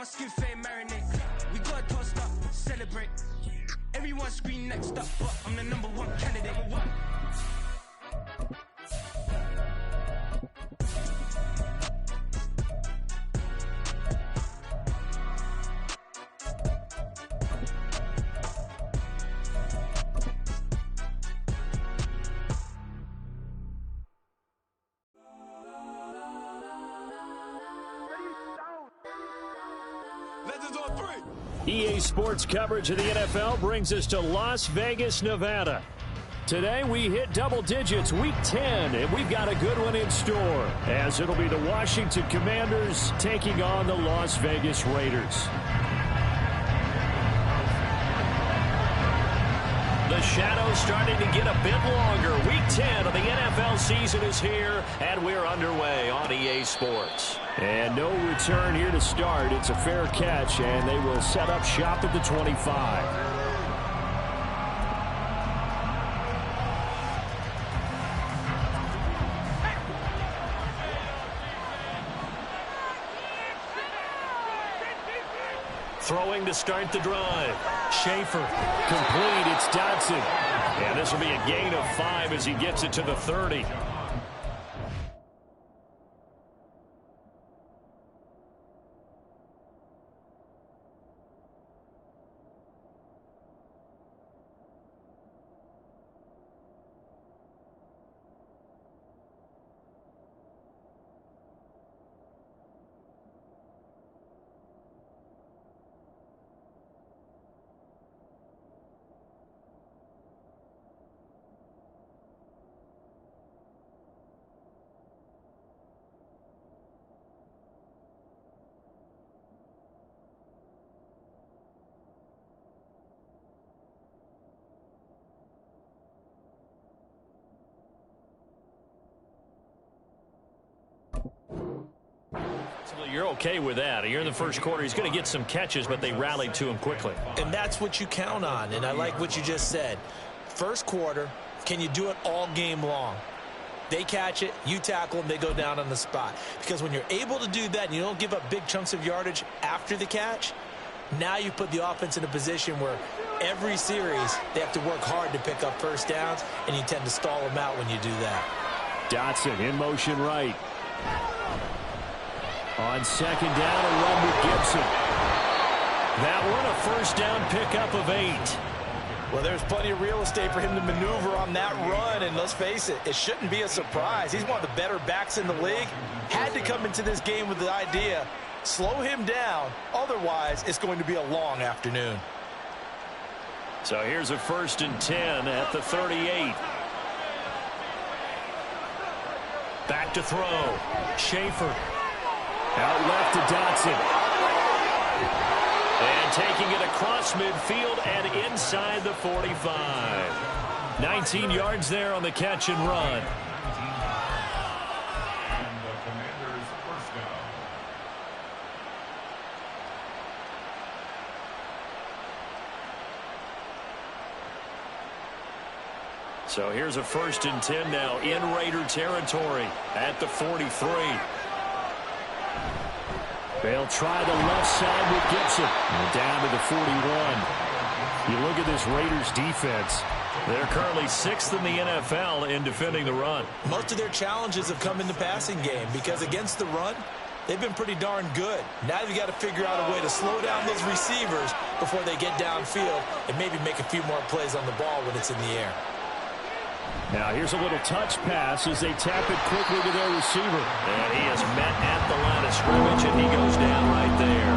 my skin fade marinate. We got tossed up, celebrate. Everyone scream next up, but I'm the #1 candidate. EA Sports coverage of the NFL brings us to Las Vegas, Nevada. Today we hit double digits, Week 10, and we've got a good one in store, as it'll be the Washington Commanders taking on the Las Vegas Raiders. The shadow's starting to get a bit longer. Week 10 of the NFL season is here, and we're underway on EA Sports. And no return here to start. It's a fair catch, and they will set up shop at the 25. Throwing to start the drive. Schaefer, complete, it's Dotson. And this will be a gain of 5 as he gets it to the 30. You're okay with that. Here in the first quarter, he's going to get some catches, but they rallied to him quickly. And that's what you count on, and I like what you just said. First quarter, can you do it all game long? They catch it, you tackle them, they go down on the spot. Because when you're able to do that and you don't give up big chunks of yardage after the catch, now you put the offense in a position where every series they have to work hard to pick up first downs, and you tend to stall them out when you do that. Dotson in motion right. On second down, a run with Gibson. That one, a first down pickup of 8. Well, there's plenty of real estate for him to maneuver on that run, and let's face it, it shouldn't be a surprise. He's one of the better backs in the league. Had to come into this game with the idea, slow him down, otherwise it's going to be a long afternoon. So here's a 1st and 10 at the 38. Back to throw. Schaefer. Out left to Dotson. And taking it across midfield and inside the 45. 19 yards there on the catch and run. So here's a 1st and 10 now in Raider territory at the 43. They'll try the left side with Gibson. And down to the 41. You look at this Raiders defense. They're currently 6th in the NFL in defending the run. Most of their challenges have come in the passing game because against the run, they've been pretty darn good. Now you've got to figure out a way to slow down those receivers before they get downfield and maybe make a few more plays on the ball when it's in the air. Now here's a little touch pass as they tap it quickly to their receiver. And he is met at the line of scrimmage, and he goes down right there.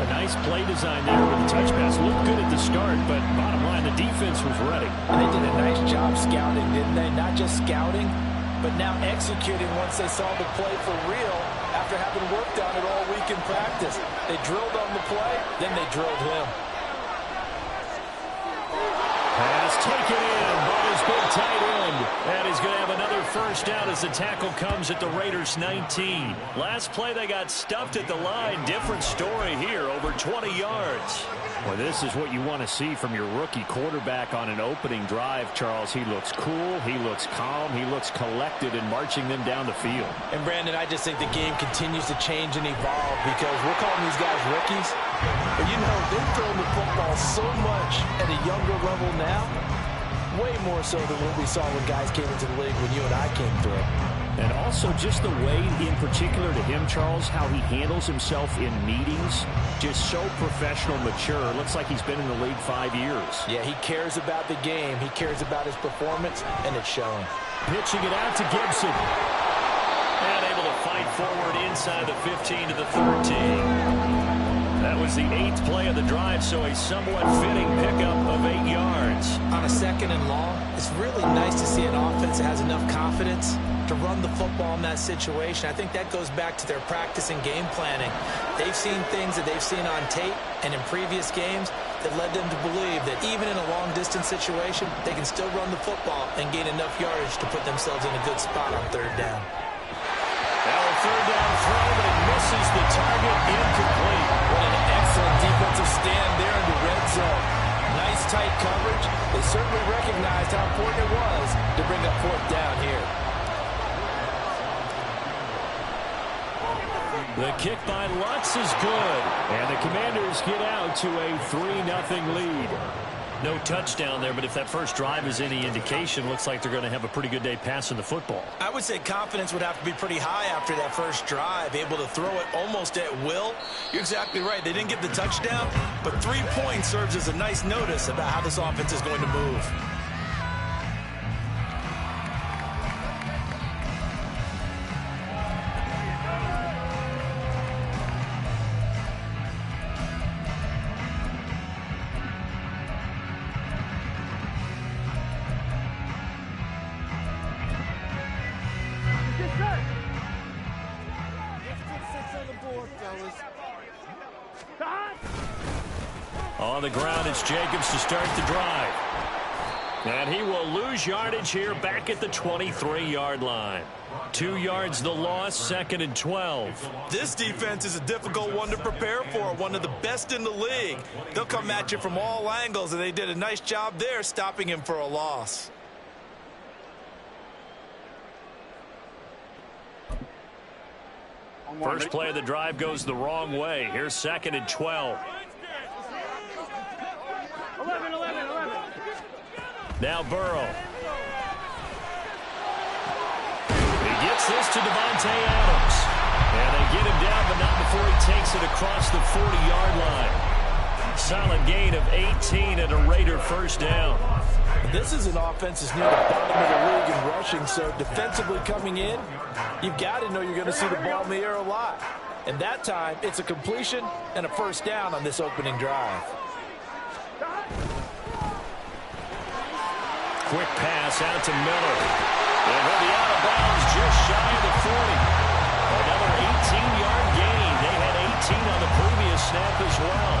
A nice play design there with the touch pass. Looked good at the start, but bottom line, the defense was ready. And they did a nice job scouting, didn't they? Not just scouting, but now executing once they saw the play for real after having worked on it all week in practice. They drilled on the play, then they drilled him. Pass taken in by his big tight end. And he's going to have another first down as the tackle comes at the Raiders' 19. Last play they got stuffed at the line. Different story here, over 20 yards. Well, this is what you want to see from your rookie quarterback on an opening drive, Charles. He looks cool, he looks calm, he looks collected in marching them down the field. And, Brandon, I just think the game continues to change and evolve because we're calling these guys rookies. But, you know, they're throwing the football so much at a younger level now, way more so than what we saw when guys came into the league when you and I came through. And also just the way, in particular to him, Charles, how he handles himself in meetings, just so professional, mature. Looks like he's been in the league 5 years. Yeah, he cares about the game. He cares about his performance, and it's showing. Pitching it out to Gibson. And able to fight forward inside the 15 to the 13. That was the 8th play of the drive, so a somewhat fitting pickup of 8 yards. On a 2nd and long, it's really nice to see an offense that has enough confidence to run the football in that situation. I think that goes back to their practice and game planning. They've seen things that they've seen on tape and in previous games that led them to believe that even in a long-distance situation, they can still run the football and gain enough yardage to put themselves in a good spot on 3rd down. Now a 3rd down throw, but it misses the target, incomplete. What an excellent defensive stand there in the red zone. Nice tight coverage. They certainly recognized how important it was to bring up 4th down here. The kick by Lutz is good, and the Commanders get out to a 3-0 lead. No touchdown there, but if that first drive is any indication, looks like they're going to have a pretty good day passing the football. I would say confidence would have to be pretty high after that first drive, able to throw it almost at will. You're exactly right. They didn't get the touchdown, but 3 points serves as a nice notice about how this offense is going to move. On the ground, it's Jacobs to start the drive. And he will lose yardage here back at the 23-yard line. 2 yards the loss, 2nd and 12. This defense is a difficult one to prepare for, one of the best in the league. They'll come at you from all angles, and they did a nice job there stopping him for a loss. First play of the drive goes the wrong way. Here's 2nd and 12. 11. Now Burrow. He gets this to Devontae Adams. And they get him down, but not before he takes it across the 40-yard line. Solid gain of 18 and a Raider first down. This is an offense that's near the bottom of the league in rushing, so defensively coming in, you've got to know you're going to see the ball in the air a lot. And that time, it's a completion and a first down on this opening drive. Quick pass out to Miller. And he'll be out of bounds just shy of the 40. Another 18-yard gain. They had 18 on the previous snap as well.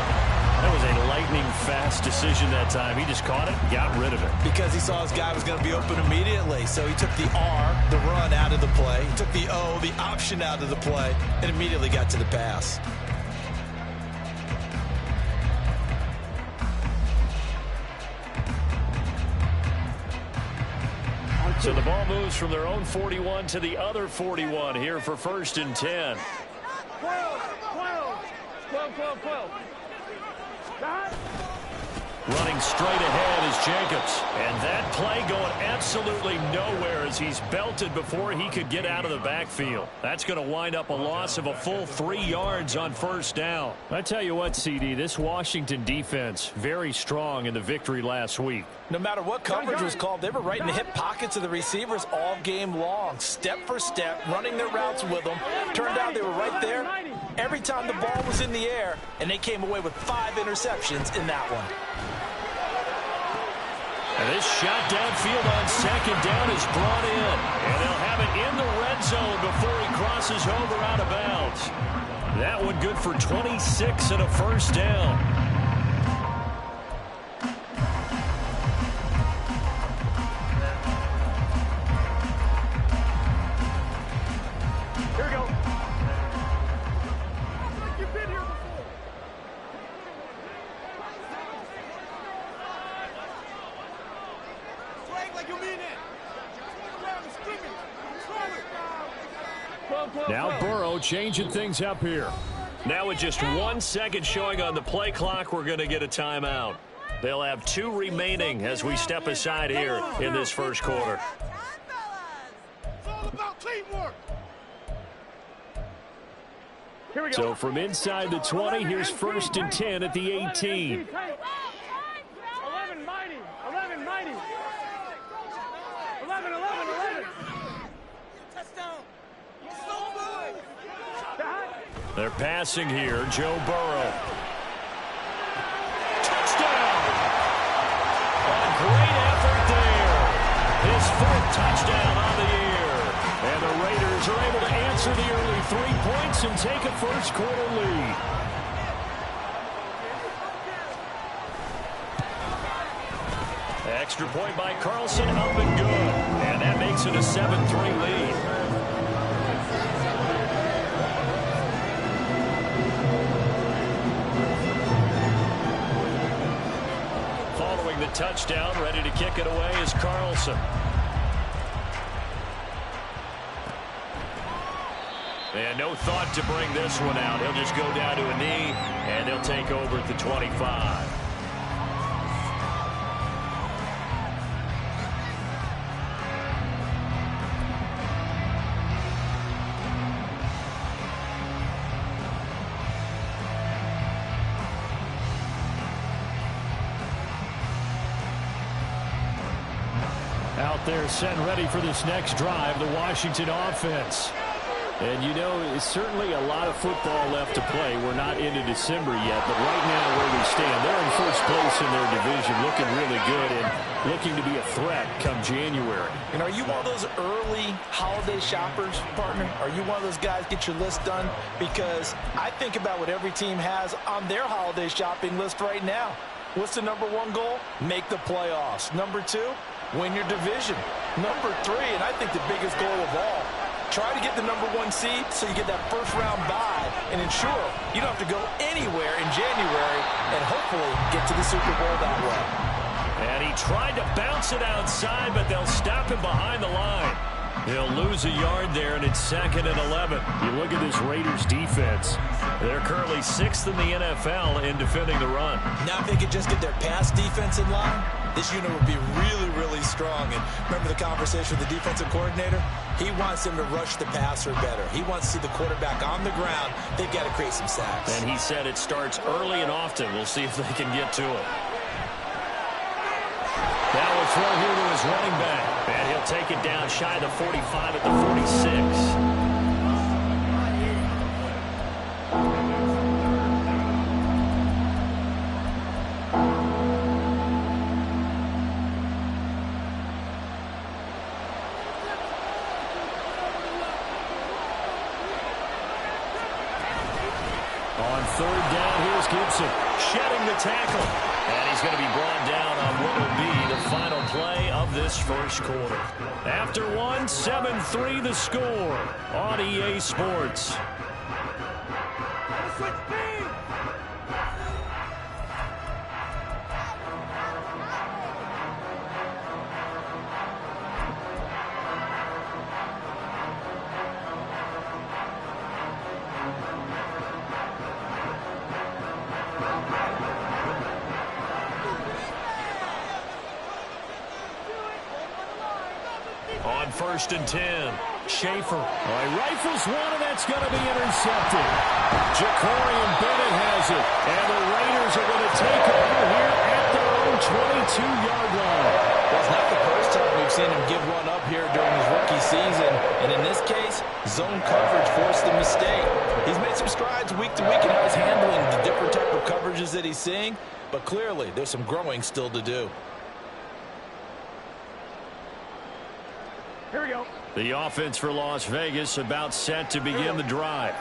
That was a lightning-fast decision that time. He just caught it and got rid of it. Because he saw his guy was going to be open immediately. So he took the R, the run, out of the play. He took the O, the option, out of the play, and immediately got to the pass. So the ball moves from their own 41 to the other 41 here for 1st and 10. 12. Running straight ahead is Jacobs. And that play going absolutely nowhere as he's belted before he could get out of the backfield. That's going to wind up a loss of a full 3 yards on 1st down. I tell you what, CD, this Washington defense, very strong in the victory last week. No matter what coverage was called, they were right in the hip pockets of the receivers all game long, step for step, running their routes with them. Turned out they were right there every time the ball was in the air, and they came away with 5 interceptions in that one. And this shot downfield on 2nd down is brought in. And they'll have it in the red zone before he crosses over out of bounds. That one good for 26 and a first down. Here we go. You've been here before. Now Burrow changing things up here. Now with just 1 second showing on the play clock, we're going to get a timeout. They'll have 2 remaining as we step aside here in this first quarter. It's all about teamwork. Here we go. So from inside the 20, here's 1st and 10 at the 18. 11 mighty. 11 mighty. 11. Touchdown. They're passing here. Joe Burrow. Touchdown! A great effort there. His 4th touchdown on the year. And the Raiders are able to answer the early 3 points and take a first quarter lead. Extra point by Carlson, up and good. And that makes it a 7-3 lead. Following the touchdown, ready to kick it away is Carlson. And no thought to bring this one out. He'll just go down to a knee, and they'll take over at the 25. Out there set ready for this next drive, the Washington offense. And you know, it's certainly a lot of football left to play. We're not into December yet, but right now where we stand, they're in first place in their division, looking really good and looking to be a threat come January. And are you one of those early holiday shoppers, partner? Are you one of those guys get your list done? Because I think about what every team has on their holiday shopping list right now. What's the number 1 goal? Make the playoffs. Number 2, win your division. Number 3, and I think the biggest goal of all, try to get the number 1 seed so you get that first round bye and ensure you don't have to go anywhere in January and hopefully get to the Super Bowl that way. And he tried to bounce it outside, but they'll stop him behind the line. He'll lose a yard there, and it's 2nd and 11. You look at this Raiders defense. They're currently 6th in the NFL in defending the run. Now if they could just get their pass defense in line, this unit would be really, really strong. And remember the conversation with the defensive coordinator? He wants them to rush the passer better. He wants to see the quarterback on the ground. They've got to create some sacks. And he said it starts early and often. We'll see if they can get to it. Now we'll throw here to his running back. And he'll take it down shy of the 45 at the 46. On 3rd down, here's Gibson, shedding the tackle. And he's going to be brought down on what will be the final play of this first quarter. After 1, 7-3 the score on EA Sports. On 1st and 10, Schaefer rifles one, and that's going to be intercepted. Ja'Cory Bennett has it, and the Raiders are going to take over here at their own 22-yard line. Well, it's not the first time we've seen him give one up here during his rookie season, and in this case, zone coverage forced the mistake. He's made some strides week to week in how he's handling the different type of coverages that he's seeing, but clearly there's some growing still to do. Here we go. The offense for Las Vegas about set to begin the drive.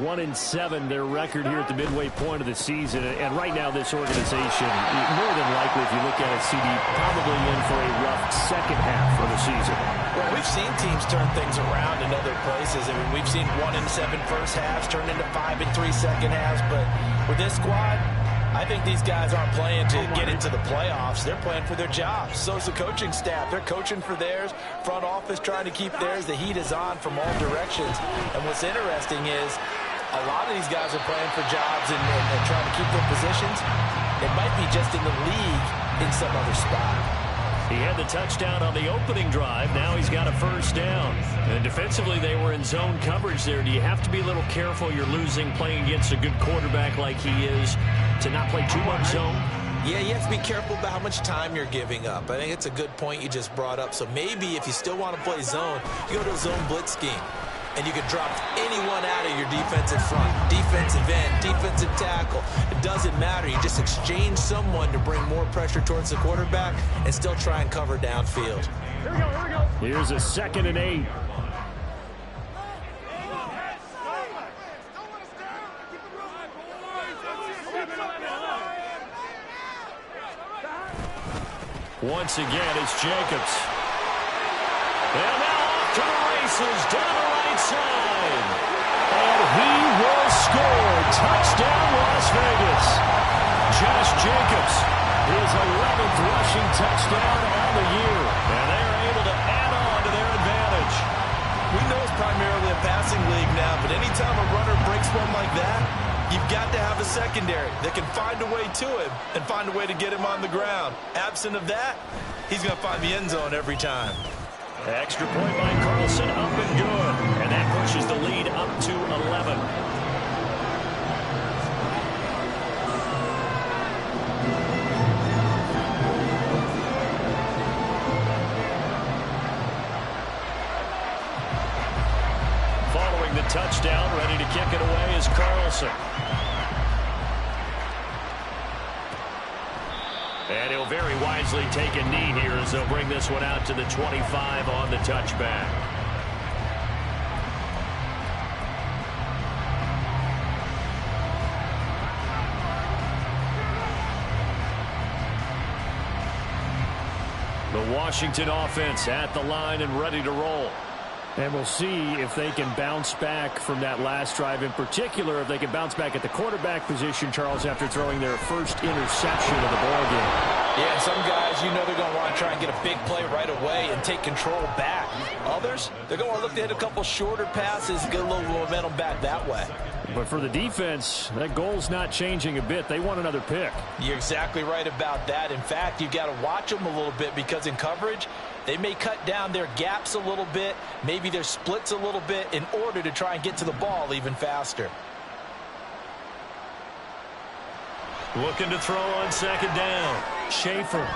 1-7, their record here at the midway point of the season. And right now, this organization, more than likely, if you look at it, CD, probably in for a rough second half of the season. Well, we've seen teams turn things around in other places. I mean, we've seen 1-7 first halves turn into 5-3 second halves. But with this squad, I think these guys aren't playing to get into the playoffs. They're playing for their jobs. So's the coaching staff. They're coaching for theirs. Front office trying to keep theirs. The heat is on from all directions. And what's interesting is a lot of these guys are playing for jobs and trying to keep their positions. It might be just in the league in some other spot. He had the touchdown on the opening drive. Now he's got a first down. And defensively, they were in zone coverage there. Do you have to be a little careful? You're losing playing against a good quarterback like he is to not play too much zone? Yeah, you have to be careful about how much time you're giving up. I think it's a good point you just brought up. So maybe if you still want to play zone, you go to a zone blitz scheme. And you can drop anyone out of your defensive front, defensive end, defensive tackle. It doesn't matter. You just exchange someone to bring more pressure towards the quarterback and still try and cover downfield. Here we go. Here's a 2nd and 8. Once again, it's Jacobs. And now off to the races, down the right side. And he will score. Touchdown, Las Vegas. Josh Jacobs, his 11th rushing touchdown on the year. And they're able to add on to their advantage. We know it's primarily a passing league now, but anytime a runner breaks one like that, you've got to have a secondary that can find a way to him and find a way to get him on the ground. Absent of that, he's going to find the end zone every time. Extra point by Carlson, up and good. And that pushes the lead up to 11. Following the touchdown, ready to kick it away is Carlson. And he'll very wisely take a knee here as they'll bring this one out to the 25 on the touchback. The Washington offense at the line and ready to roll. And we'll see if they can bounce back from that last drive. In particular, if they can bounce back at the quarterback position, Charles, after throwing their first interception of the ballgame. Yeah, some guys, you know they're going to want to try and get a big play right away and take control back. Others, they're going to look to hit a couple shorter passes, get a little momentum back that way. But for the defense, that goal's not changing a bit. They want another pick. You're exactly right about that. In fact, you've got to watch them a little bit because in coverage, they may cut down their gaps a little bit, maybe their splits a little bit in order to try and get to the ball even faster. Looking to throw on 2nd down. Schaefer.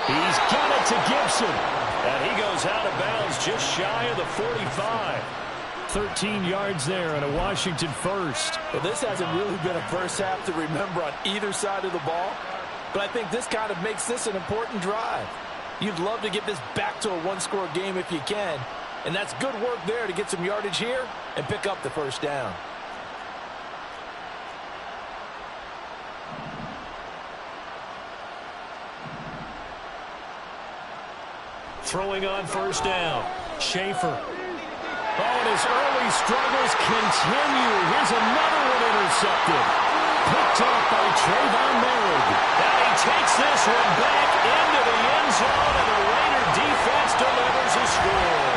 He's got it to Gibson. And he goes out of bounds just shy of the 45. 13 yards there and a Washington first. Well, this hasn't really been a first half to remember on either side of the ball. But I think this kind of makes this an important drive. You'd love to get this back to a one-score game if you can. And that's good work there to get some yardage here and pick up the first down. Throwing on 1st down. Schaefer. Oh, and his early struggles continue. Here's another one intercepted. Picked off by Trayvon Merritt. And he takes this one back into the end zone, and the Raider defense delivers a score.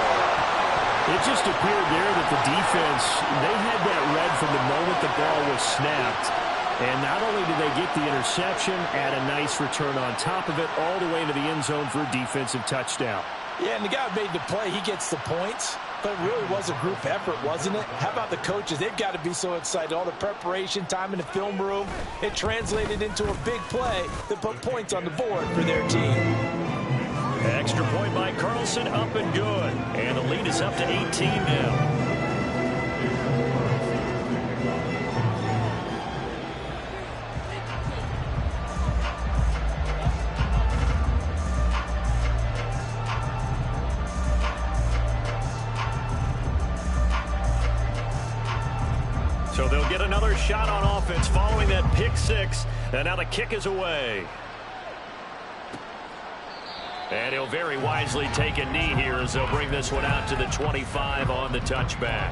It just appeared there that the defense, they had that read from the moment the ball was snapped. And not only did they get the interception, add a nice return on top of it, all the way into the end zone for a defensive touchdown. Yeah, and the guy who made the play, he gets the points. But it really was a group effort, wasn't it? How about the coaches? They've got to be so excited. All the preparation, time in the film room, it translated into a big play that put points on the board for their team. Extra point by Carlson, up and good. And the lead is up to 18 now. So they'll get another shot on offense following that pick six. And now the kick is away. And he'll very wisely take a knee here as they'll bring this one out to the 25 on the touchback.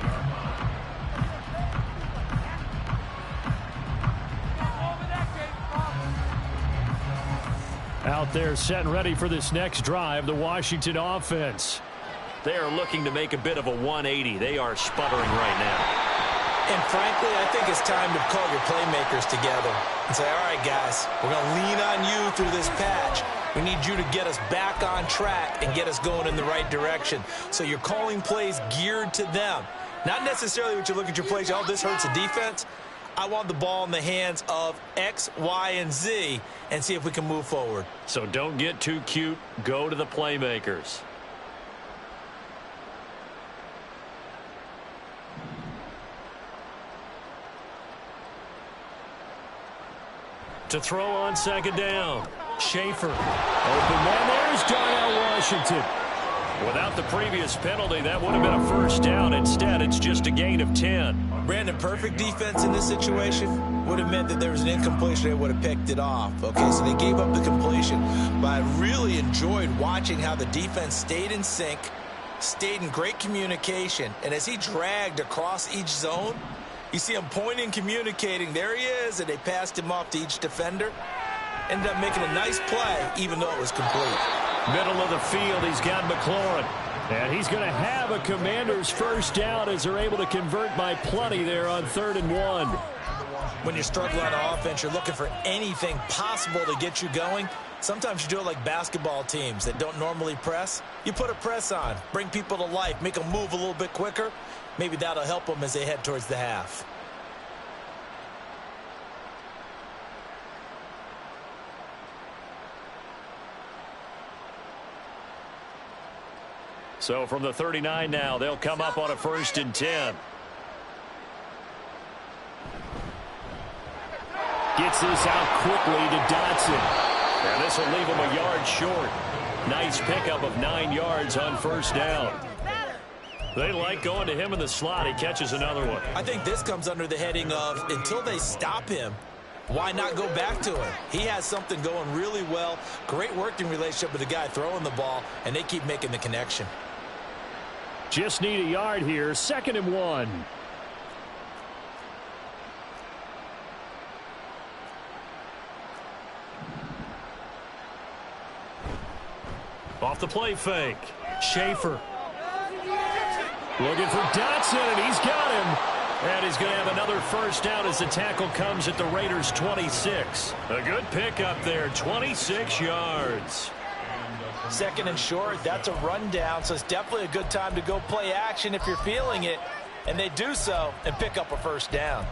Out there set and ready for this next drive, the Washington offense. They are looking to make a bit of a 180. They are sputtering right now. And frankly, I think it's time to call your playmakers together and say, all right, guys, we're going to lean on you through this patch. We need you to get us back on track and get us going in the right direction. So you're calling plays geared to them. Not necessarily what you look at your plays, oh, this hurts the defense. I want the ball in the hands of X, Y, and Z and see if we can move forward. So don't get too cute. Go to the playmakers. To throw on second down. Schaefer. Open man. There's Darnell Washington. Without the previous penalty, that would have been a first down. Instead, it's just a gain of 10. Brandon, perfect defense in this situation would have meant that there was an incompletion. They would have picked it off. Okay, so they gave up the completion. But I really enjoyed watching how the defense stayed in sync, stayed in great communication. And as he dragged across each zone, you see him pointing, communicating. There he is, and they passed him off to each defender. Ended up making a nice play, even though it was complete. Middle of the field, he's got McLaurin. And he's going to have a Commanders first down as they're able to convert by plenty there on 3rd and 1. When you're struggling on offense, you're looking for anything possible to get you going. Sometimes you do it like basketball teams that don't normally press. You put a press on, bring people to life, make them move a little bit quicker. Maybe that'll help them as they head towards the half. So from the 39 now, they'll come up on a 1st and 10. Gets this out quickly to Dotson. And this will leave him a yard short. Nice pickup of 9 yards on first down. They like going to him in the slot. He catches another one. I think this comes under the heading of until they stop him, why not go back to him? He has something going really well. Great working relationship with the guy throwing the ball, and they keep making the connection. Just need a yard here. 2nd and 1. Off the play fake. Schaefer. Looking for Dotson, and he's got him. And he's going to have another first down as the tackle comes at the Raiders' 26. A good pickup there, 26 yards. 2nd and short, that's a rundown, so it's definitely a good time to go play action if you're feeling it. And they do so and pick up a first down.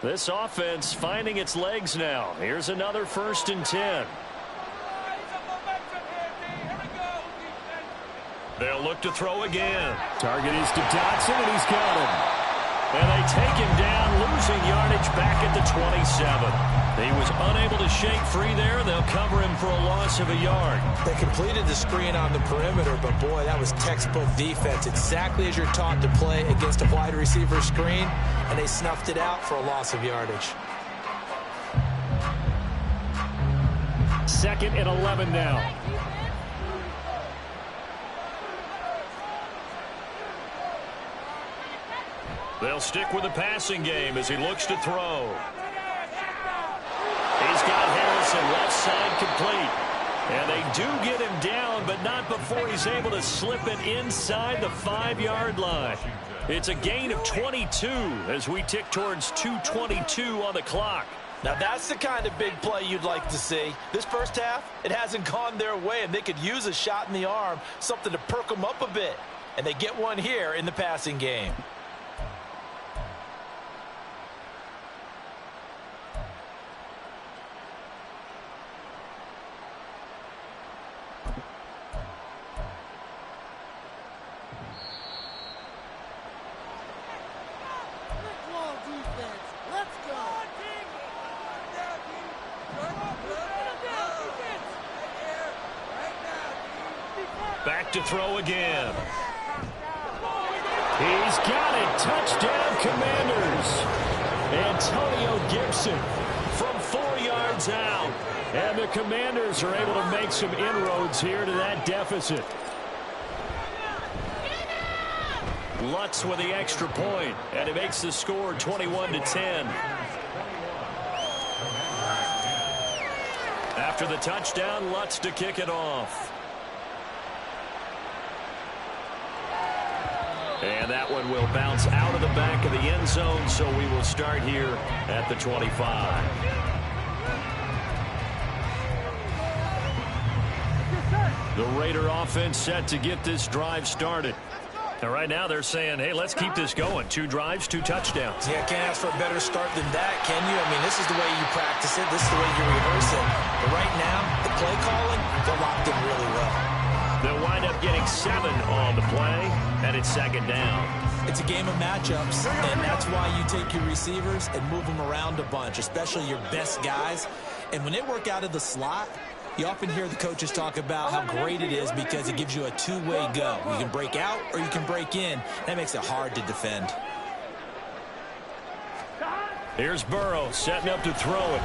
This offense finding its legs now. Here's another 1st and 10. They'll look to throw again. Target is to Dotson, and he's got him. And they take him down, losing yardage back at the 27. He was unable to shake free there, and they'll cover him for a loss of a yard. They completed the screen on the perimeter, but boy, that was textbook defense. Exactly as you're taught to play against a wide receiver screen, and they snuffed it out for a loss of yardage. 2nd and 11 now. They'll stick with the passing game as he looks to throw. He's got Harrison left side complete. And they do get him down, but not before he's able to slip it inside the 5-yard line. It's a gain of 22 as we tick towards 2:22 on the clock. Now that's the kind of big play you'd like to see. This first half, it hasn't gone their way, and they could use a shot in the arm, something to perk them up a bit. And they get one here in the passing game. Back to throw again. He's got it. Touchdown, Commanders. Antonio Gibson from 4 yards out. And the Commanders are able to make some inroads here to that deficit. Lutz with the extra point, and it makes the score 21-10. After the touchdown, Lutz to kick it off. And that one will bounce out of the back of the end zone, so we will start here at the 25. The Raider offense set to get this drive started. And right now they're saying, hey, let's keep this going. 2 drives, 2 touchdowns. Yeah, can't ask for a better start than that, can you? I mean, this is the way you practice it. This is the way you rehearse it. But right now, the play calling, they're locked in really well. They'll wind up getting 7 on the play, and it's 2nd down. It's a game of matchups, and that's why you take your receivers and move them around a bunch, especially your best guys. And when they work out of the slot, you often hear the coaches talk about how great it is because it gives you a 2-way go. You can break out or you can break in. That makes it hard to defend. Here's Burrow setting up to throw it.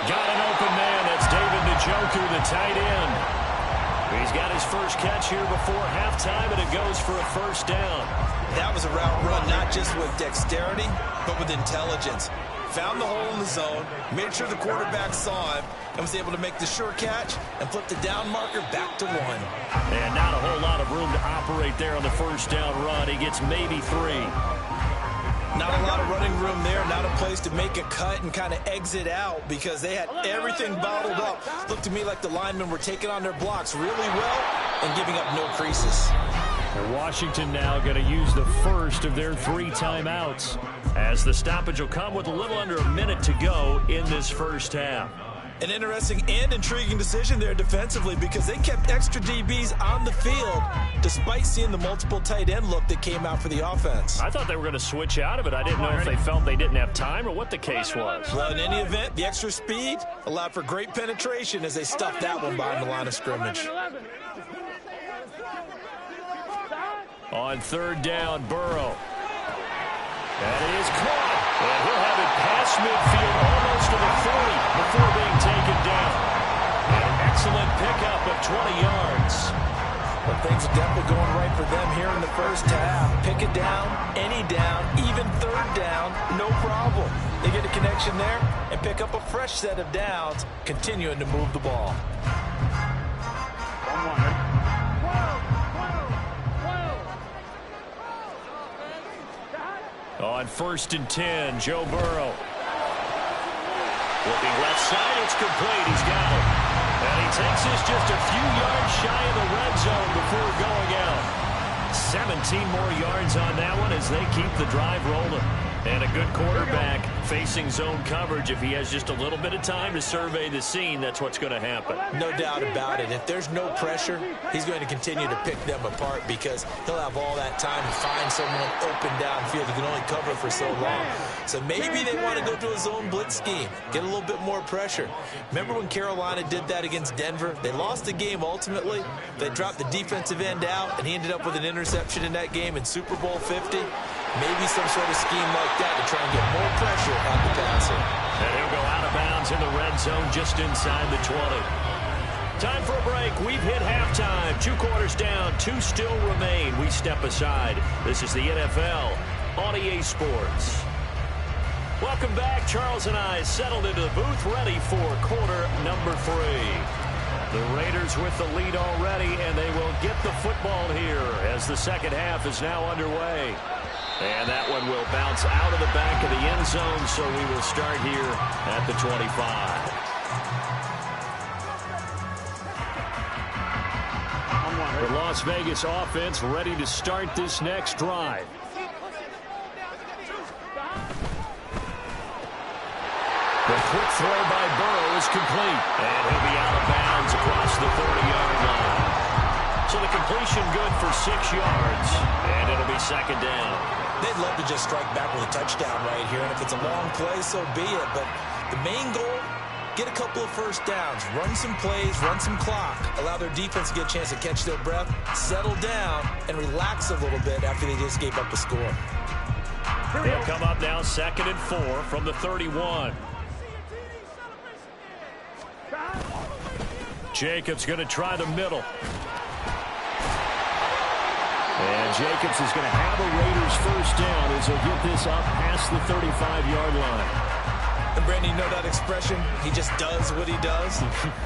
Got an open man. That's David Njoku, the tight end. He's got his first catch here before halftime, and it goes for a 1st down. That was a route run, not just with dexterity, but with intelligence. Found the hole in the zone, made sure the quarterback saw him, and was able to make the sure catch and flip the down marker back to 1. And not a whole lot of room to operate there on the 1st down run. He gets maybe 3. Not a lot of running room there, not a place to make a cut and kind of exit out because they had everything bottled up. Looked to me like the linemen were taking on their blocks really well and giving up no creases. And Washington now going to use the first of their 3 timeouts, as the stoppage will come with a little under a minute to go in this first half. An interesting and intriguing decision there defensively because they kept extra DBs on the field despite seeing the multiple tight end look that came out for the offense. I thought they were going to switch out of it. I didn't know if they felt they didn't have time or what the case was. Well, in any event, the extra speed allowed for great penetration as they stuffed that one behind the line of scrimmage. On 3rd down, Burrow. That is caught. And he'll have it past midfield almost to the 40 before being taken down. An excellent pickup of 20 yards. Well, things are definitely going right for them here in the first half. Pick it down, any down, even 3rd down, no problem. They get a connection there and pick up a fresh set of downs, continuing to move the ball. On 1st and 10, Joe Burrow. Looking left side, it's complete. He's got it. And he takes this just a few yards shy of the red zone before going out. 17 more yards on that one as they keep the drive rolling. And a good quarterback facing zone coverage. If he has just a little bit of time to survey the scene, that's what's going to happen. No doubt about it. If there's no pressure, he's going to continue to pick them apart because he'll have all that time to find someone open downfield. He can only cover for so long. So maybe they want to go to a zone blitz scheme, get a little bit more pressure. Remember when Carolina did that against Denver? They lost the game ultimately. They dropped the defensive end out, and he ended up with an interception in that game in Super Bowl 50. Maybe some sort of scheme like that to try and get more pressure on the passer. And he'll go out of bounds in the red zone just inside the 20. Time for a break. We've hit halftime. 2 quarters down. 2 still remain. We step aside. This is the NFL on EA Sports. Welcome back. Charles and I settled into the booth, ready for quarter number 3. The Raiders with the lead already, and they will get the football here as the 2nd half is now underway. And that one will bounce out of the back of the end zone, so we will start here at the 25. The Las Vegas offense ready to start this next drive. The quick throw by Burrow is complete, and he'll be out of bounds across the 30-yard line. So the completion good for 6 yards, and it'll be 2nd down. They'd love to just strike back with a touchdown right here, and if it's a long play, so be it. But the main goal, get a couple of first downs, run some plays, run some clock, allow their defense to get a chance to catch their breath, settle down, and relax a little bit after they just gave up a score. They'll come up now 2nd and 4 from the 31. Jacobs going to try the middle. And Jacobs is going to have a Raiders first down as he'll get this up past the 35-yard line. And Brandon, you know that expression? He just does what he does.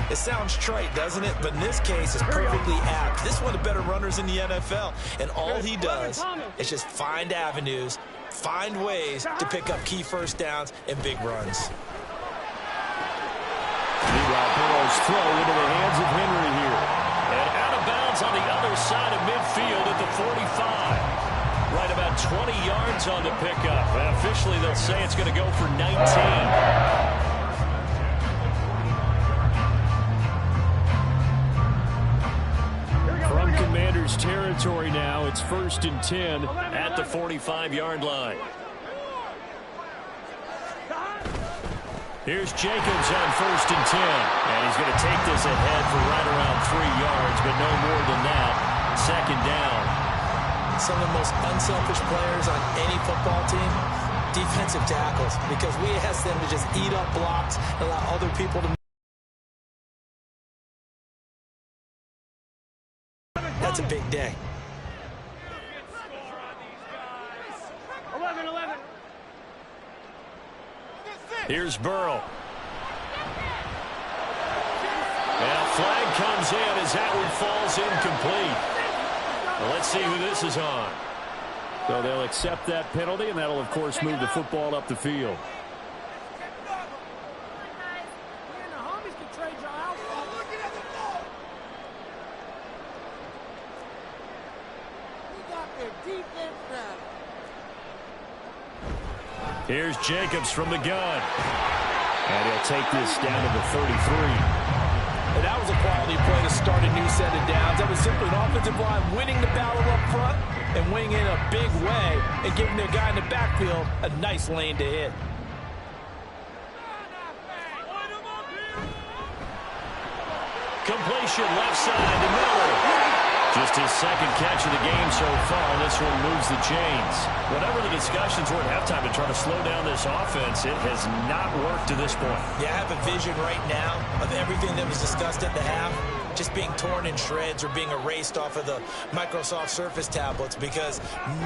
It sounds trite, doesn't it? But in this case, it's perfectly apt. This is one of the better runners in the NFL. And all he does is just find avenues, find ways to pick up key first downs and big runs. Meanwhile, Burrow's throw into the hands of Henry here. And out of bounds on the other side of midfield at the 45. Right about 20 yards on the pickup. And officially, they'll say it's going to go for 19. From Commanders territory now, it's 1st and 10 at the 45-yard line. Here's Jacobs on 1st and 10. And he's going to take this ahead for right around 3 yards, but no more than that. 2nd down. Some of the most unselfish players on any football team, defensive tackles, because we ask them to just eat up blocks and allow other people to. That's a big day. 11. Here's Burrow. And a flag comes in as that one falls incomplete. Well, let's see who this is on. So they'll accept that penalty, and that'll, of course, move the football up the field. Here's Jacobs from the gun. And he'll take this down to the 33. And that was a quality play to start a new set of downs. That was simply an offensive line winning the battle up front and winning in a big way and giving their guy in the backfield a nice lane to hit. Completion left side to Miller. Just his 2nd catch of the game so far. This one moves the chains. Whatever the discussions were at halftime to try to slow down this offense, it has not worked to this point. Yeah, I have a vision right now of everything that was discussed at the half just being torn in shreds or being erased off of the Microsoft Surface tablets because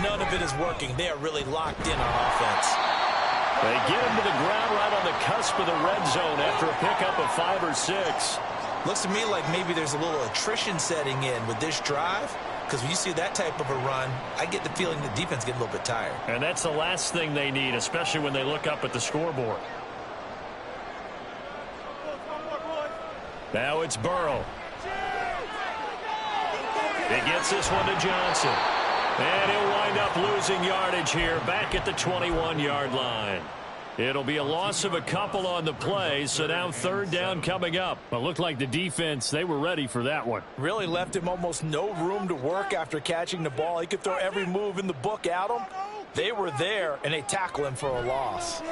none of it is working. They are really locked in on offense. They get him to the ground right on the cusp of the red zone after a pickup of 5 or 6. Looks to me like maybe there's a little attrition setting in with this drive, because when you see that type of a run, I get the feeling the defense getting a little bit tired. And that's the last thing they need, especially when they look up at the scoreboard. Now it's Burrow. He gets this one to Johnson. And he'll wind up losing yardage here back at the 21-yard line. It'll be a loss of a couple on the play, so now 3rd down coming up. It looked like the defense, they were ready for that one. Really left him almost no room to work after catching the ball. He could throw every move in the book at him. They were there, and they tackle him for a loss. He's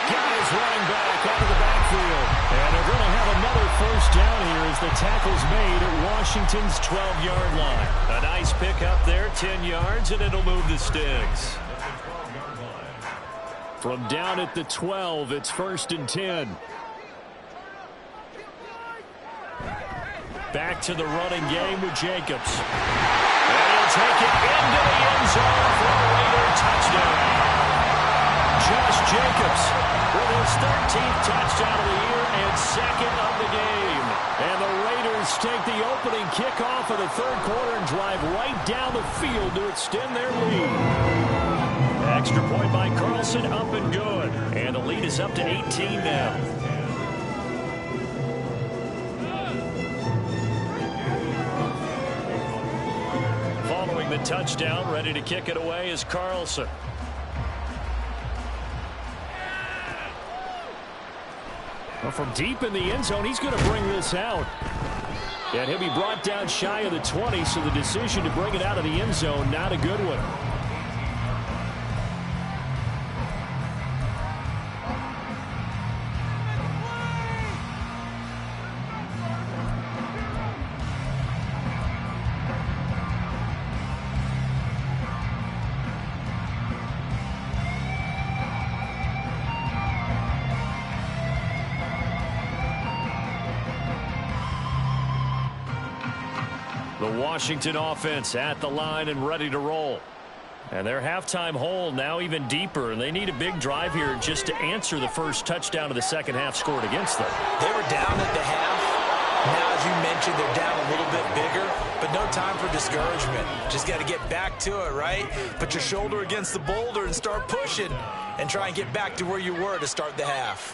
got his running back out of the backfield. And they're going to have another 1st down here as the tackle's made at Washington's 12-yard line. A nice pickup there, 10 yards, and it'll move the sticks. From down at the 12, it's 1st and 10. Back to the running game with Jacobs. And he'll take it into the end zone for a Raider touchdown. Josh Jacobs with his 13th touchdown of the year and 2nd of the game. And the Raiders take the opening kickoff of the 3rd quarter and drive right down the field to extend their lead. Extra point by Carlson, up and good. And the lead is up to 18 now. Following the touchdown, ready to kick it away is Carlson. Well, from deep in the end zone, he's going to bring this out. And he'll be brought down shy of the 20, so the decision to bring it out of the end zone, not a good one. The The Washington offense at the line and ready to roll. And their halftime hole now even deeper, and they need a big drive here just to answer the first touchdown of the second half scored against them. They were down at the half. Now, as you mentioned, they're down a little bit bigger, but no time for discouragement. Just got to get back to it, right? Put your shoulder against the boulder and start pushing and try and get back to where you were to start the half.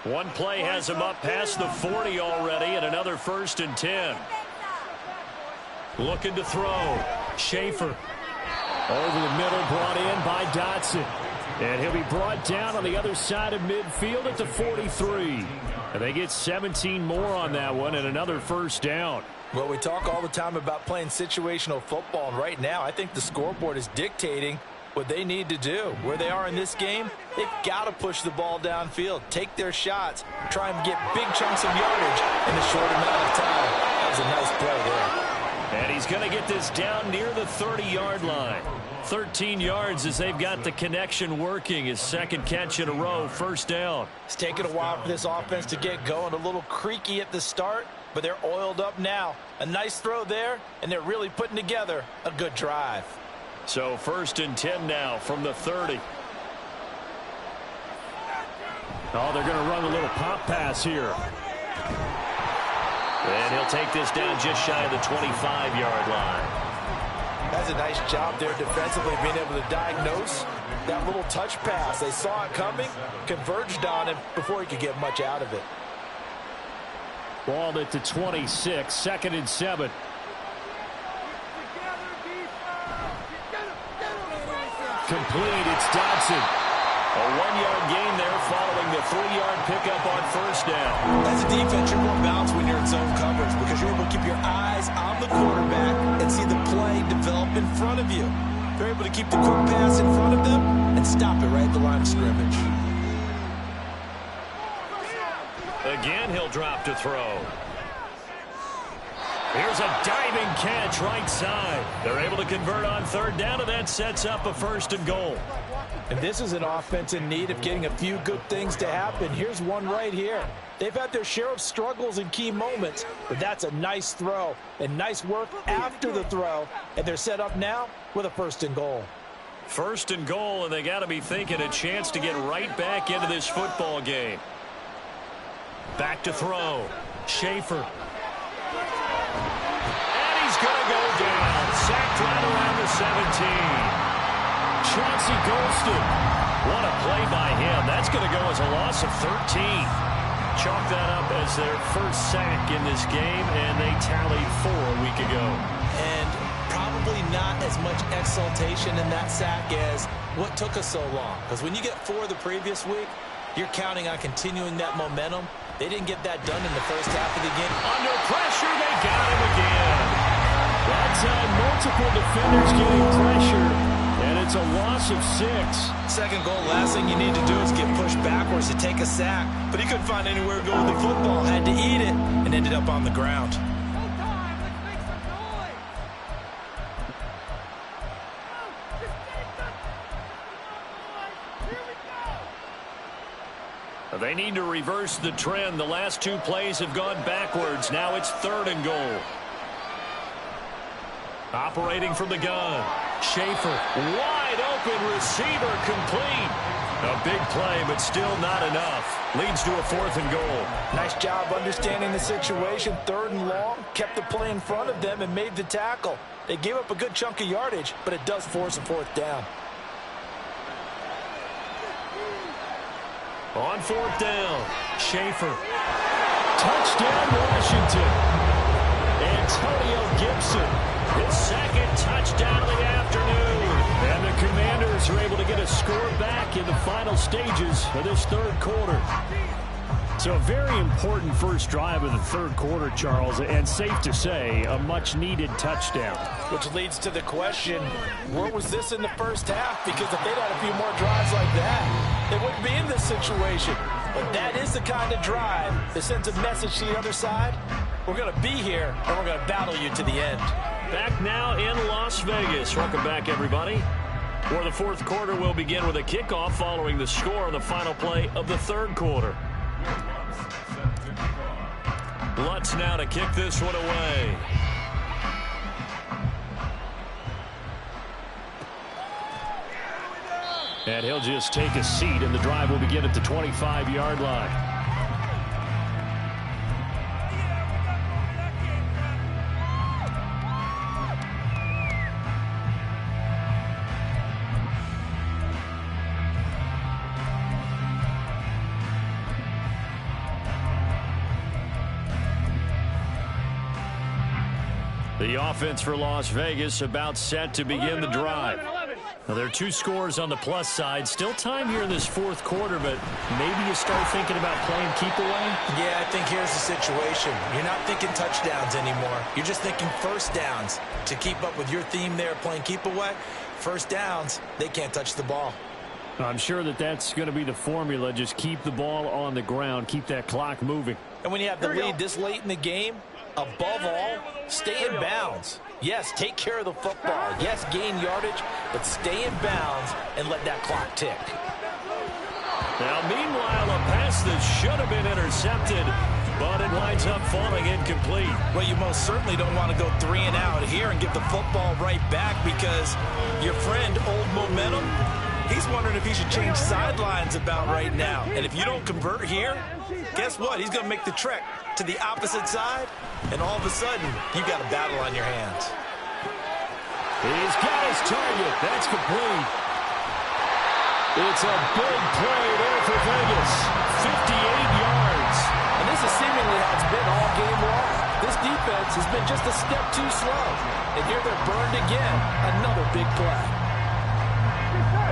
One play has him up past the 40 already, and another 1st and 10. Looking to throw. Schaefer. Over the middle, brought in by Dotson. And he'll be brought down on the other side of midfield at the 43. And they get 17 more on that one and another 1st down. Well, we talk all the time about playing situational football, and right now I think the scoreboard is dictating what they need to do. Where they are in this game, they've got to push the ball downfield, take their shots, try and get big chunks of yardage in a short amount of time. That was a nice play there. And he's going to get this down near the 30-yard line. 13 yards as they've got the connection working. His second catch in a row, 1st down. It's taken a while for this offense to get going. A little creaky at the start, but they're oiled up now. A nice throw there, and they're really putting together a good drive. So 1st and 10 now from the 30. Oh, they're going to run a little pop pass here. And he'll take this down just shy of the 25-yard line. That's a nice job there defensively, being able to diagnose that little touch pass. They saw it coming, converged on him before he could get much out of it. Ball at the 26, 2nd and 7. Complete, it's Dotson. A 1-yard gain there following the 3-yard pickup on 1st down. As a defense, you're more balanced when you're in zone coverage because you're able to keep your eyes on the quarterback and see the play develop in front of you. They're able to keep the quick pass in front of them and stop it right at the line of scrimmage. Again, he'll drop to throw. Here's a diving catch right side. They're able to convert on 3rd down, and that sets up a 1st and goal. And this is an offense in need of getting a few good things to happen. Here's one right here. They've had their share of struggles in key moments, but that's a nice throw and nice work after the throw. And they're set up now with a 1st and goal. 1st and goal, and they got to be thinking a chance to get right back into this football game. Back to throw. Schaefer. And he's going to go down. Sacked right around the 17. Chauncey Golston. What a play by him. That's going to go as a loss of 13. Chalk that up as their 1st sack in this game, and they tallied 4 a week ago. And probably not as much exultation in that sack as what took us so long. Because when you get 4 the previous week, you're counting on continuing that momentum. They didn't get that done in the 1st half of the game. Under pressure, they got him again. That time, multiple defenders getting pressure. And it's a loss of 6. 2nd goal, last thing you need to do is get pushed backwards to take a sack. But he couldn't find anywhere to go with the football, had to eat it, and ended up on the ground. They need to reverse the trend. The last 2 plays have gone backwards. Now it's 3rd and goal. Operating from the gun. Schaefer, wide open receiver, complete. A big play, but still not enough. Leads to a 4th and goal. Nice job understanding the situation. 3rd and long, kept the play in front of them and made the tackle. They gave up a good chunk of yardage, but it does force a 4th down. On 4th down, Schaefer. Touchdown, Washington. Antonio Gibson. His 2nd touchdown of the afternoon. And the Commanders are able to get a score back in the final stages of this 3rd quarter. So a very important first drive of the 3rd quarter, Charles, and safe to say, a much-needed touchdown. Which leads to the question, where was this in the 1st half? Because if they'd had a few more drives like that, they wouldn't be in this situation. But that is the kind of drive that sends a message to the other side. We're going to be here, and we're going to battle you to the end. Back now in Las Vegas. Welcome back, everybody. Where the 4th quarter will begin with a kickoff following the score on the final play of the 3rd quarter. Lutz now to kick this one away. And he'll just take a seat, and the drive will begin at the 25-yard line. The offense for Las Vegas about set to begin the drive. Now, there are 2 scores on the plus side. Still time here in this fourth quarter, but maybe you start thinking about playing keep away? Yeah, I think here's the situation. You're not thinking touchdowns anymore. You're just thinking first downs. To keep up with your theme there, playing keep away, first downs, they can't touch the ball. I'm sure that that's going to be the formula. Just keep the ball on the ground. Keep that clock moving. And when you have the lead this late in the game, above all, stay in bounds. Yes, take care of the football. Yes, gain yardage, but stay in bounds and let that clock tick. Now, meanwhile, a pass that should have been intercepted, but it winds up falling incomplete. Well, you most certainly don't want to go 3 and out here and give the football right back, because your friend, Old Momentum, he's wondering if he should change sidelines about right now. And if you don't convert here, guess what? He's going to make the trek to the opposite side, and all of a sudden, you got a battle on your hands. He's got his target. That's complete. It's a big play there for Vegas. 58 yards. And this is seemingly how it's been all game long. This defense has been just a step too slow. And here they're burned again. Another big play.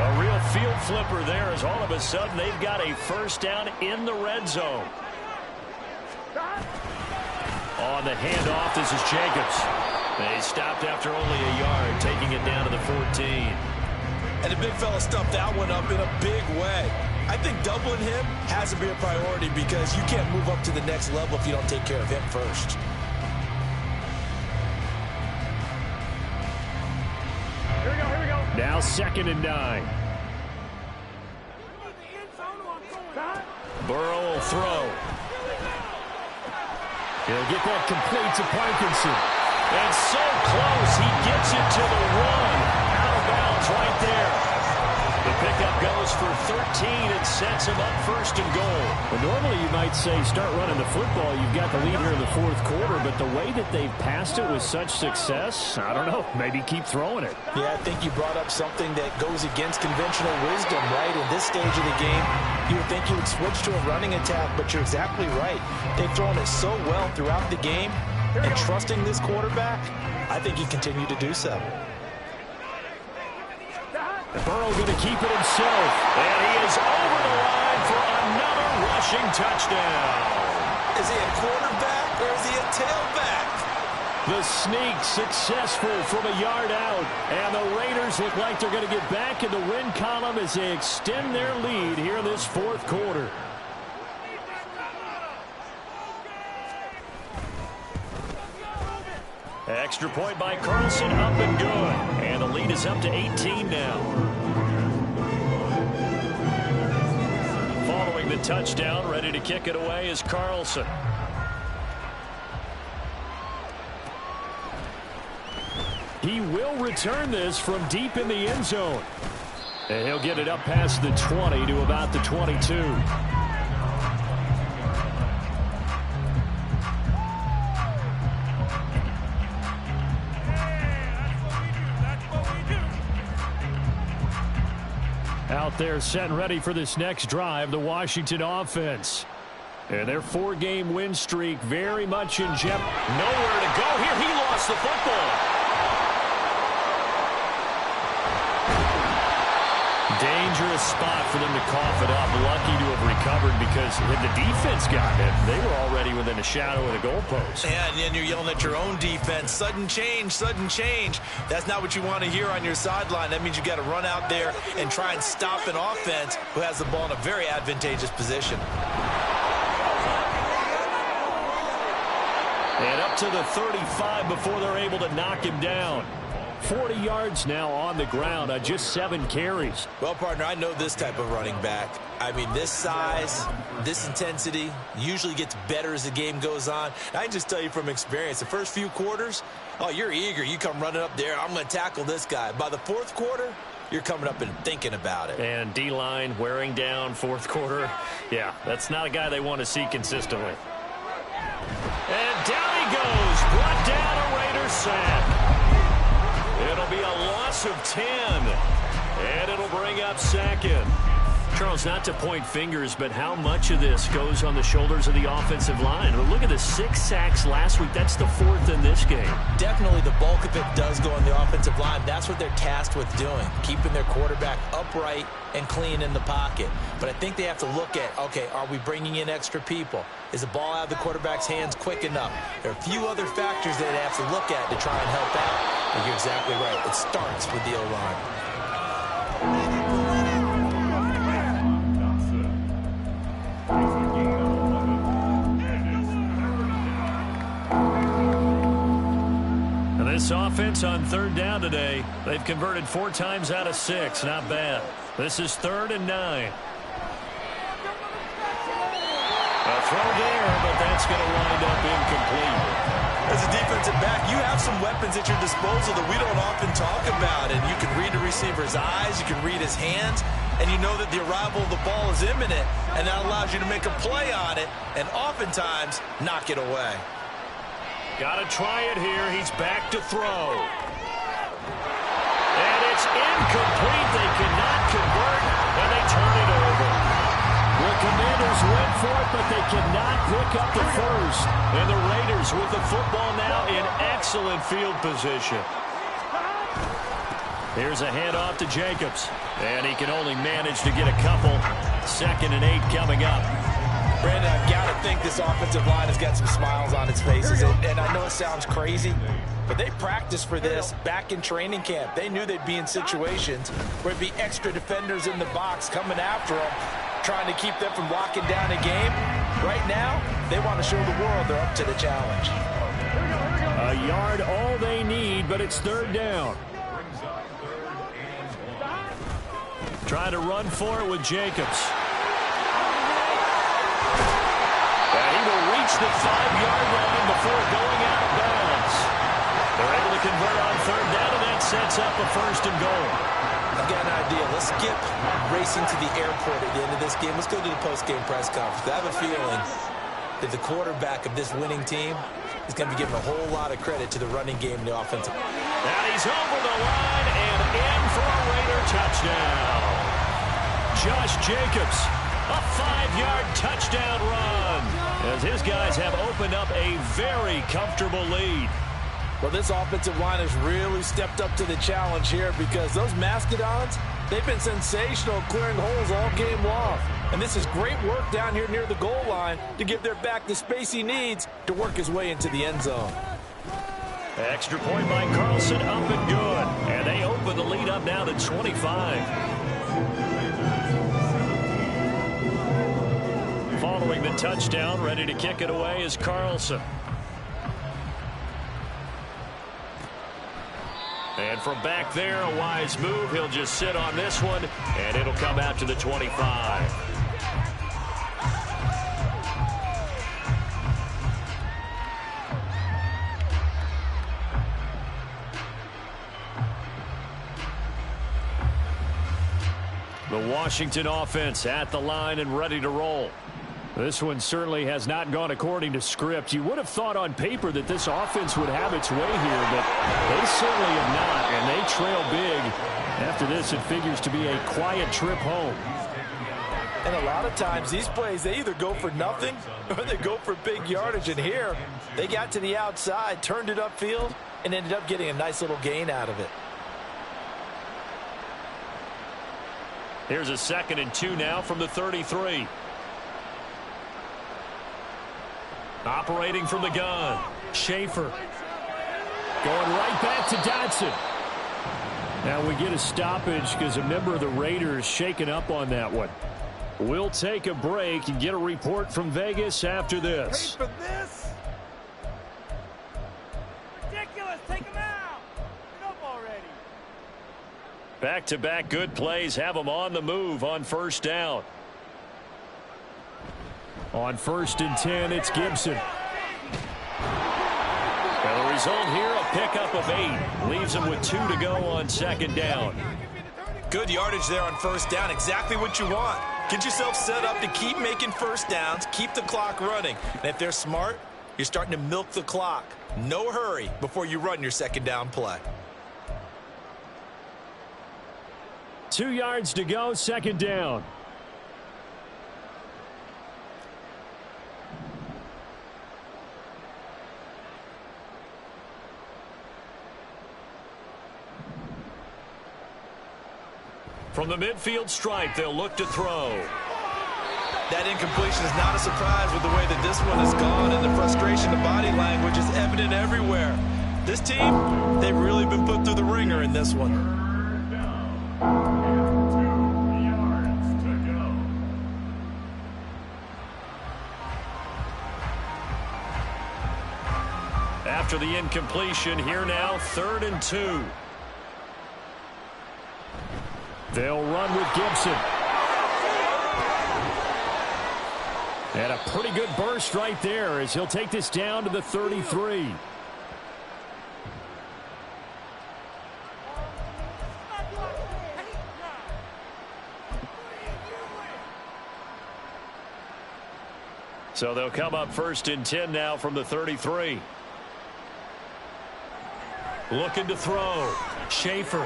A real field flipper there, as all of a sudden they've got a first down in the red zone. On the handoff, this is Jacobs. They stopped after only a yard, taking it down to the 14. And the big fella stuffed that one up in a big way. I think doubling him has to be a priority, because you can't move up to the next level if you don't take care of him first. Here we go. Now 2nd and 9. Burrow will throw. He'll get that complete to Parkinson. And so close, he gets it to the 1. Out of bounds right there. The pickup goes for 13 and sets him up 1st and goal. Well, normally you might say start running the football. You've got the lead here in the fourth quarter, but the way that they've passed it with such success, I don't know, maybe keep throwing it. Yeah, I think you brought up something that goes against conventional wisdom, right? In this stage of the game, you would think you would switch to a running attack, but you're exactly right. They've thrown it so well throughout the game, and trusting this quarterback, I think you continue to do so. Burrow going to keep it himself, and he is over the line for another rushing touchdown. Is he a quarterback or is he a tailback? The sneak successful from a yard out, and the Raiders look like they're going to get back in the win column as they extend their lead here in this fourth quarter. Extra point by Carlson, up and good. And the lead is up to 18 now. Following the touchdown, ready to kick it away is Carlson. He will return this from deep in the end zone. And he'll get it up past the 20 to about the 22. Out there set and ready for this next drive, the Washington offense. And their 4-game win streak very much in jeopardy. Nowhere to go here. He lost the football. Dangerous spot for them to cough it up. Lucky to have recovered, because had the defense gotten it, they were already within a shadow of the goalpost. Yeah, and then you're yelling at your own defense. Sudden change, sudden change. That's not what you want to hear on your sideline. That means you got to run out there and try and stop an offense who has the ball in a very advantageous position. And up to the 35 before they're able to knock him down. 40 yards now on the ground on just 7 carries. Well, partner, I know this type of running back. I mean, this size, this intensity usually gets better as the game goes on. I can just tell you from experience, the first few quarters, oh, you're eager. You come running up there, I'm going to tackle this guy. By the fourth quarter, you're coming up and thinking about it. And D-line wearing down fourth quarter. Yeah, that's not a guy they want to see consistently. And down he goes. Brought down a Raiders sack. It'll be a loss of 10. And it'll bring up second. Charles, not to point fingers, but how much of this goes on the shoulders of the offensive line? Well, look at the 6 sacks last week. That's the 4th in this game. Definitely the bulk of it does go on the offensive line. That's what they're tasked with doing, keeping their quarterback upright and clean in the pocket. But I think they have to look at, okay, are we bringing in extra people? Is the ball out of the quarterback's hands quick enough? There are a few other factors that they have to look at to try and help out. But you're exactly right. It starts with the O-line. This offense on 3rd down today, they've converted 4 times out of 6. Not bad. This is 3rd and 9. A throw there, but that's going to wind up incomplete. As a defensive back, you have some weapons at your disposal that we don't often talk about. And you can read the receiver's eyes, you can read his hands, and you know that the arrival of the ball is imminent, and that allows you to make a play on it and oftentimes knock it away. Got to try it here. He's back to throw. And it's incomplete. They cannot convert, and they turn it over. The Commanders went for it, but they cannot pick up the first. And the Raiders with the football now in excellent field position. Here's a handoff to Jacobs. And he can only manage to get a couple. 2nd and 8 coming up. Brandon, I've got to think this offensive line has got some smiles on its faces. And I know it sounds crazy, but they practiced for this back in training camp. They knew they'd be in situations where there'd be extra defenders in the box coming after them, trying to keep them from locking down a game. Right now, they want to show the world they're up to the challenge. A yard all they need, but it's 3rd down. Trying to run for it with Jacobs. And he will reach the 5-yard line before going out of bounds. They're able to convert on 3rd down, and that sets up a 1st and goal. I've got an idea. Let's skip racing to the airport at the end of this game. Let's go to the post-game press conference. I have a feeling that the quarterback of this winning team is going to be given a whole lot of credit to the running game and the offensive. And he's over the line and in for a Raider touchdown. Josh Jacobs, a 5-yard touchdown run, as his guys have opened up a very comfortable lead. Well, this offensive line has really stepped up to the challenge here because those Mastodons, they've been sensational clearing holes all game long. And this is great work down here near the goal line to give their back the space he needs to work his way into the end zone. Extra point by Carlson, up and good. And they open the lead up now to 25. Following the touchdown, ready to kick it away is Carlson. And from back there, a wise move. He'll just sit on this one, and it'll come out to the 25. The Washington offense at the line and ready to roll. This one certainly has not gone according to script. You would have thought on paper that this offense would have its way here, but they certainly have not, and they trail big. After this, it figures to be a quiet trip home. And a lot of times, these plays, they either go for nothing or they go for big yardage. And here, they got to the outside, turned it upfield, and ended up getting a nice little gain out of it. Here's a 2nd and 2 now from the 33. Operating from the gun, Schaefer. Going right back to Dodson. Now we get a stoppage because a member of the Raiders shaken up on that one. We'll take a break and get a report from Vegas after this. Ready for this? Ridiculous. Take him out. Get up already. Back-to-back good plays have them on the move on 1st down. On 1st and 10, it's Gibson. And the result here, a pickup of 8. Leaves them with 2 to go on 2nd down. Good yardage there on first down. Exactly what you want. Get yourself set up to keep making first downs, keep the clock running. And if they're smart, you're starting to milk the clock. No hurry before you run your second down play. 2 yards to go, second down. From the midfield stripe, they'll look to throw. That incompletion is not a surprise with the way that this one has gone, and the frustration, the body language is evident everywhere. This team, they've really been put through the ringer in this one. After the incompletion, here now, 3rd and 2. They'll run with Gibson. And a pretty good burst right there as he'll take this down to the 33. So they'll come up 1st and 10 now from the 33. Looking to throw. Schaefer.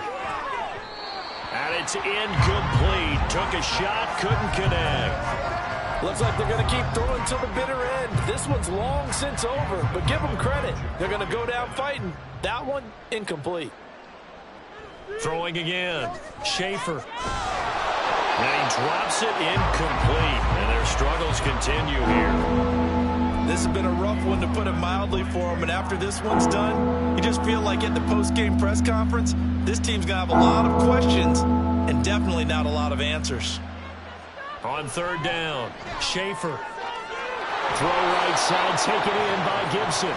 And it's incomplete. Took a shot, couldn't connect. Looks like they're going to keep throwing till the bitter end. This one's long since over, but give them credit. They're going to go down fighting. That one, incomplete. Throwing again. Schaefer. And he drops it incomplete. And their struggles continue here. This has been a rough one, to put it mildly, for them. And after this one's done, you just feel like at the post-game press conference, this team's going to have a lot of questions and definitely not a lot of answers. On 3rd down, Schaefer. Throw right side, taken in by Gibson.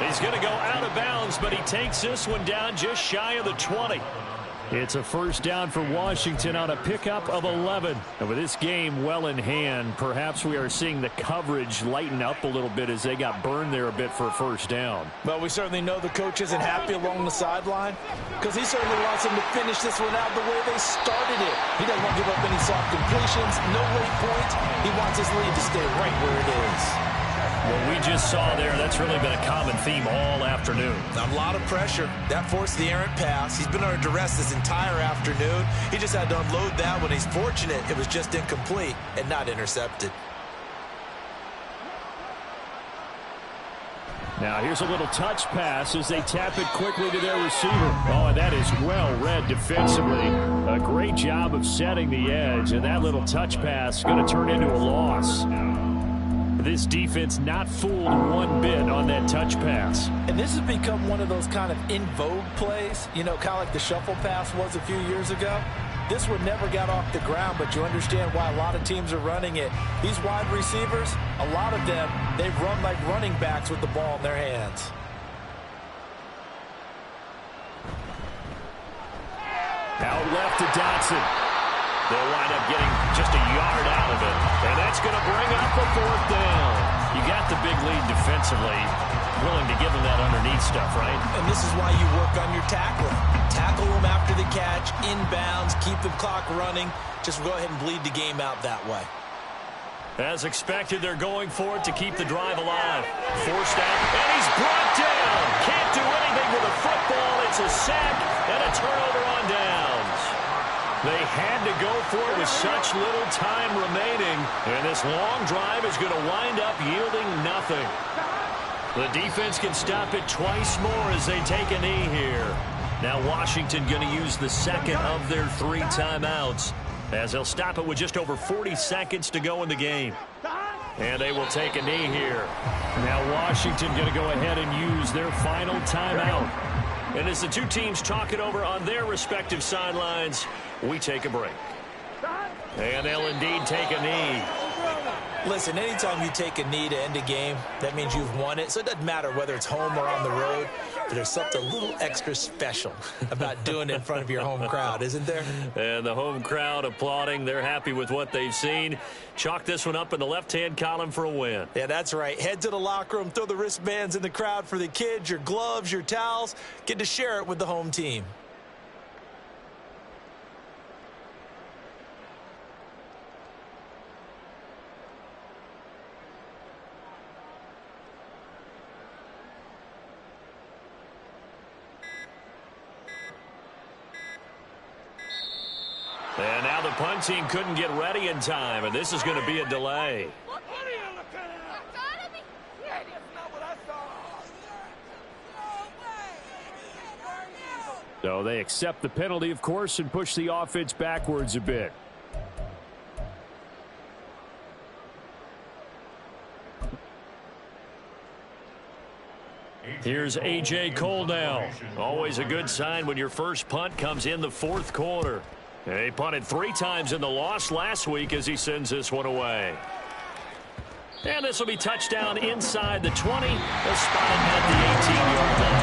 He's going to go out of bounds, but he takes this one down just shy of the 20. It's a 1st down for Washington on a pickup of 11. And with this game well in hand, perhaps we are seeing the coverage lighten up a little bit as they got burned there a bit for a 1st down. Well, we certainly know the coach isn't happy along the sideline because he certainly wants them to finish this one out the way they started it. He doesn't want to give up any soft completions, no late points. He wants his lead to stay right where it is. What we just saw there, that's really been a common theme all afternoon. A lot of pressure. That forced the errant pass. He's been under duress this entire afternoon. He just had to unload that one. He's fortunate it was just incomplete and not intercepted. Now here's a little touch pass as they tap it quickly to their receiver. Oh, and that is well read defensively. A great job of setting the edge, and that little touch pass is going to turn into a loss. This defense not fooled one bit on that touch pass. And this has become one of those kind of in vogue plays, you know, kind of like the shuffle pass was a few years ago. This one never got off the ground, but you understand why a lot of teams are running it. These wide receivers, a lot of them, they run like running backs with the ball in their hands. Out left to Dotson. They'll wind up getting just a yard out of it. And that's going to bring up a 4th down. You got the big lead defensively. Willing to give them that underneath stuff, right? And this is why you work on your tackling. Tackle them after the catch, inbounds, keep the clock running. Just go ahead and bleed the game out that way. As expected, they're going for it to keep the drive alive. Forced out, and he's brought down. Can't do anything with a football. It's a sack and a turnover on downs. They had to go for it with such little time remaining, and this long drive is going to wind up yielding nothing. The defense can stop it twice more as they take a knee here. Now Washington going to use the second of their 3 timeouts as they'll stop it with just over 40 seconds to go in the game. And they will take a knee here. Now Washington going to go ahead and use their final timeout. And as the two teams talk it over on their respective sidelines, we take a break. And they'll indeed take a knee. Listen, anytime you take a knee to end a game, that means you've won it. So it doesn't matter whether it's home or on the road. But there's something a little extra special about doing it in front of your home crowd, isn't there? And the home crowd applauding. They're happy with what they've seen. Chalk this one up in the left-hand column for a win. Yeah, that's right. Head to the locker room, throw the wristbands in the crowd for the kids, your gloves, your towels. Get to share it with the home team. And now the punt team couldn't get ready in time, and this is going to be a delay. So they accept the penalty, of course, and push the offense backwards a bit. Here's A.J. Cole now. Always a good sign when your first punt comes in the fourth quarter. He punted 3 times in the loss last week as he sends this one away. And this will be touchdown inside the 20. They'll spot it at the 18-yard line.